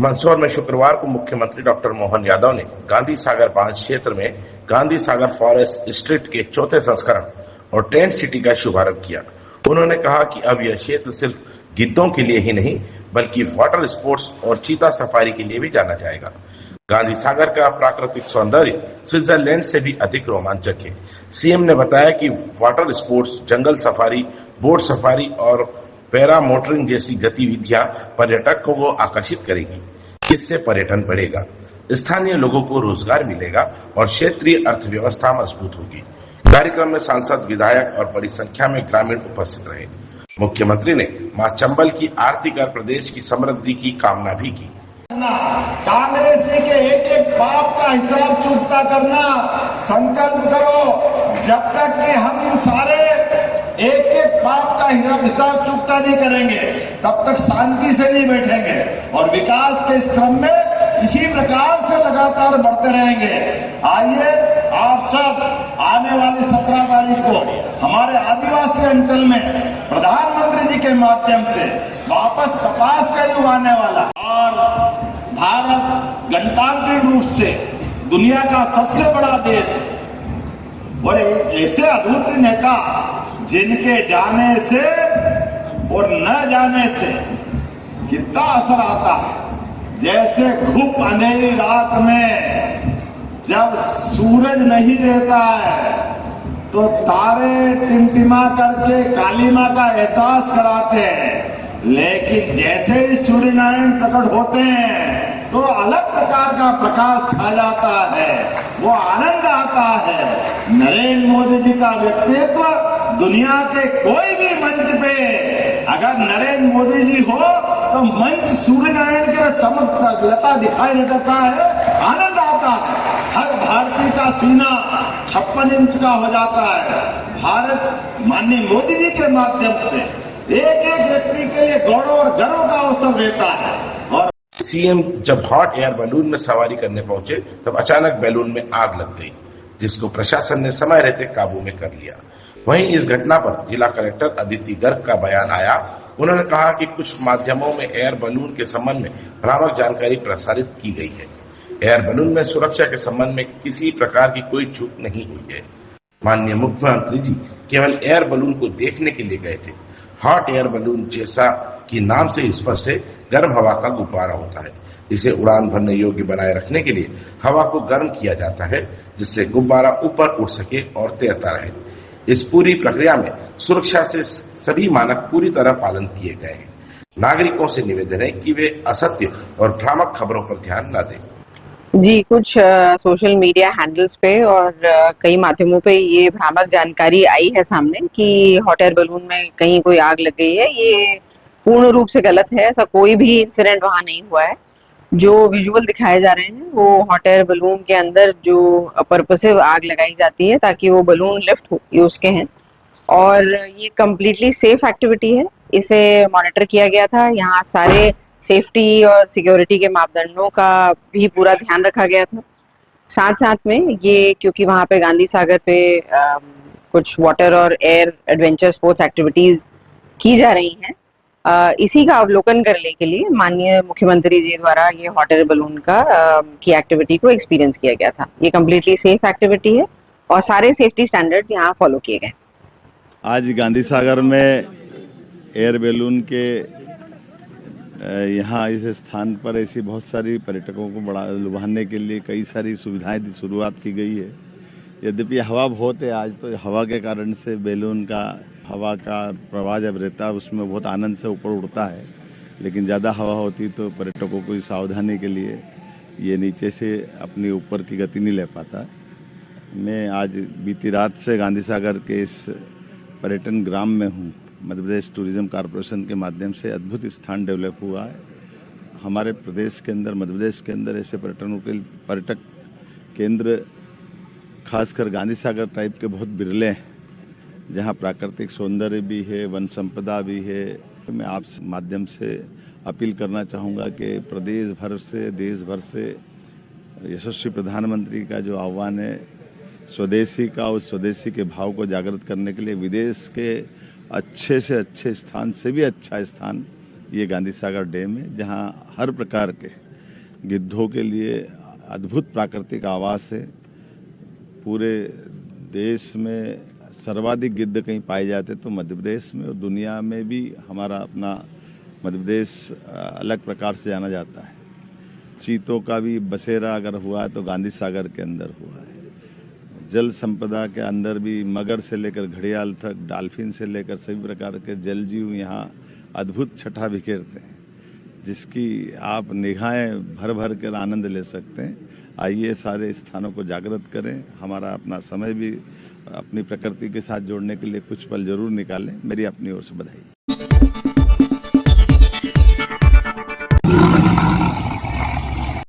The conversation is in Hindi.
मंदसौर में शुक्रवार को मुख्यमंत्री डॉक्टर मोहन यादव ने गांधी सागर बांध क्षेत्र में गांधी सागर फॉरेस्ट स्ट्रीट के चौथे संस्करण और टेंट सिटी का शुभारंभ किया। उन्होंने कहा कि अब यह क्षेत्र सिर्फ गिद्धों के लिए ही नहीं बल्कि वाटर स्पोर्ट्स और चीता सफारी के लिए भी जाना जाएगा। गांधी सागर का प्राकृतिक सौंदर्य स्विट्जरलैंड से भी अधिक रोमांचक है। सीएम ने बताया कि वाटर स्पोर्ट्स, जंगल सफारी, बोट सफारी और पैरा मोटरिंग जैसी गतिविधियां पर्यटकों को आकर्षित करेगी। इससे पर्यटन बढ़ेगा, स्थानीय लोगों को रोजगार मिलेगा और क्षेत्रीय अर्थव्यवस्था मजबूत होगी। कार्यक्रम में सांसद, विधायक और बड़ी संख्या में ग्रामीण उपस्थित रहे। मुख्यमंत्री ने मां चंबल की आरती कर प्रदेश की समृद्धि की कामना भी की। कांग्रेस के एक एक पाप का हिसाब चुकता करना संकल्प करो। जब तक कि हम इन सारे एक एक पाप का हिसाब चुकता नहीं करेंगे तब तक शांति से नहीं बैठेंगे और विकास के इस क्रम में इसी प्रकार से लगातार बढ़ते रहेंगे। आइए आप सब आने वाली 17 तारीख को हमारे आदिवासी अंचल में प्रधानमंत्री जी के माध्यम से वापस कपास का युग आने वाला और भारत गणतांत्रिक रूप से दुनिया का सबसे बड़ा देश है और ऐसे अद्भुत नेता जिनके जाने से और न जाने से कितना असर आता है। जैसे घुप अंधेरी रात में जब सूरज नहीं रहता है तो तारे टिमटिमा करके काली मां का एहसास कराते हैं, लेकिन जैसे ही सूर्य नारायण प्रकट होते हैं तो अलग प्रकार का प्रकाश छा जाता है, वो आनंद आता है। नरेंद्र मोदी जी का व्यक्तित्व दुनिया के कोई भी मंच पे अगर नरेंद्र मोदी जी हो तो मंच सूर्य नारायण की चमकता दिखाई देता है, आनंद आता है। हर भारतीय का सीना 56 इंच का हो जाता है। भारत माननीय मोदी जी के माध्यम से एक एक व्यक्ति के लिए गौरव और गर्व का अवसर रहता है। और सीएम जब हॉट एयर बैलून में सवारी करने पहुंचे तब अचानक बैलून में आग लग गई, जिसको प्रशासन ने समय रहते काबू में कर लिया। वहीं इस घटना पर जिला कलेक्टर अदिति गर्ग का बयान आया। उन्होंने कहा कि कुछ माध्यमों में एयर बैलून के संबंध में भ्रामक जानकारी प्रसारित की गई है। एयर बैलून में सुरक्षा के संबंध में किसी प्रकार की कोई चूक नहीं हुई है। माननीय मुख्यमंत्री जी केवल एयर बैलून को देखने के लिए गए थे। हॉट एयर बैलून जैसा कि नाम से स्पष्ट है, गर्म हवा का गुब्बारा होता है। इसे उड़ान भरने योग्य बनाए रखने के लिए हवा को गर्म किया जाता है, जिससे गुब्बारा ऊपर उड़ सके और तैरता रहे। इस पूरी प्रक्रिया में सुरक्षा से सभी मानक पूरी तरह पालन किए गए हैं। नागरिकों से निवेदन है कि वे असत्य और भ्रामक खबरों पर ध्यान न दें। जी, कुछ सोशल मीडिया हैंडल्स पे और कई माध्यमों पे ये भ्रामक जानकारी आई है सामने कि हॉट एयर बैलून में कहीं कोई आग लग गई है। ये पूर्ण रूप से गलत है। ऐसा कोई भी इंसिडेंट वहां नहीं हुआ है। जो विजुअल दिखाए जा रहे हैं वो हॉट एयर बैलून के अंदर जो पर्पसिव आग लगाई जाती है ताकि वो बैलून लिफ्ट हो, ये उसके हैं। और ये कम्प्लीटली सेफ एक्टिविटी है। इसे मॉनिटर किया गया था। यहाँ सारे सेफ्टी और सिक्योरिटी के मापदंडों का भी पूरा ध्यान रखा गया था। साथ साथ में ये क्योंकि वहाँ पे गांधी सागर पे कुछ वाटर और एयर एडवेंचर स्पोर्ट्स एक्टिविटीज की जा रही हैं, इसी का अवलोकन करने के लिए माननीय मुख्यमंत्री जी द्वारा ये हॉट एयर बैलून की एक्टिविटी को एक्सपीरियंस किया गया था। ये कम्प्लीटली सेफ एक्टिविटी है और सारे सेफ्टी स्टैंडर्ड्स यहाँ फॉलो किए गए। आज गांधी सागर में एयर बैलून के यहाँ इस स्थान पर ऐसी बहुत सारी पर्यटकों को बढ़ा लुभाने के लिए कई सारी सुविधाएं की शुरुआत की गई है। यद्यपि हवा बहुत है आज, तो हवा के कारण से बैलून का हवा का प्रवाह जब रहता है उसमें बहुत आनंद से ऊपर उड़ता है, लेकिन ज़्यादा हवा होती तो पर्यटकों को सावधानी के लिए ये नीचे से अपनी ऊपर की गति नहीं ले पाता। मैं आज बीती रात से गांधी सागर के इस पर्यटन ग्राम में हूँ। मध्य प्रदेश टूरिज्म कॉरपोरेशन के माध्यम से अद्भुत स्थान डेवलप हुआ है। हमारे प्रदेश के अंदर, मध्य प्रदेश के अंदर ऐसे पर्यटक केंद्र खासकर गांधी सागर टाइप के बहुत बिरले हैं, जहां प्राकृतिक सौंदर्य भी है, वन संपदा भी है। मैं आप माध्यम से अपील करना चाहूँगा कि प्रदेश भर से, देश भर से यशस्वी प्रधानमंत्री का जो आह्वान है स्वदेशी का, उस स्वदेशी के भाव को जागृत करने के लिए विदेश के अच्छे से अच्छे स्थान से भी अच्छा स्थान ये गांधी सागर डैम है, जहाँ हर प्रकार के गिद्धों के लिए अद्भुत प्राकृतिक आवास है। पूरे देश में सर्वाधिक गिद्ध कहीं पाए जाते तो मध्य प्रदेश में, और दुनिया में भी हमारा अपना मध्य प्रदेश अलग प्रकार से जाना जाता है। चीतों का भी बसेरा अगर हुआ है तो गांधी सागर के अंदर हुआ है। जल संपदा के अंदर भी मगर से लेकर घड़ियाल तक, डॉल्फिन से लेकर सभी प्रकार के जल जीव यहाँ अद्भुत छठा बिखेरते हैं, जिसकी आप निगाहें भर भर कर आनंद ले सकते हैं। आइए सारे स्थानों को जागृत करें, हमारा अपना समय भी अपनी प्रकृति के साथ जोड़ने के लिए कुछ पल जरूर निकालें। मेरी अपनी ओर से बधाई।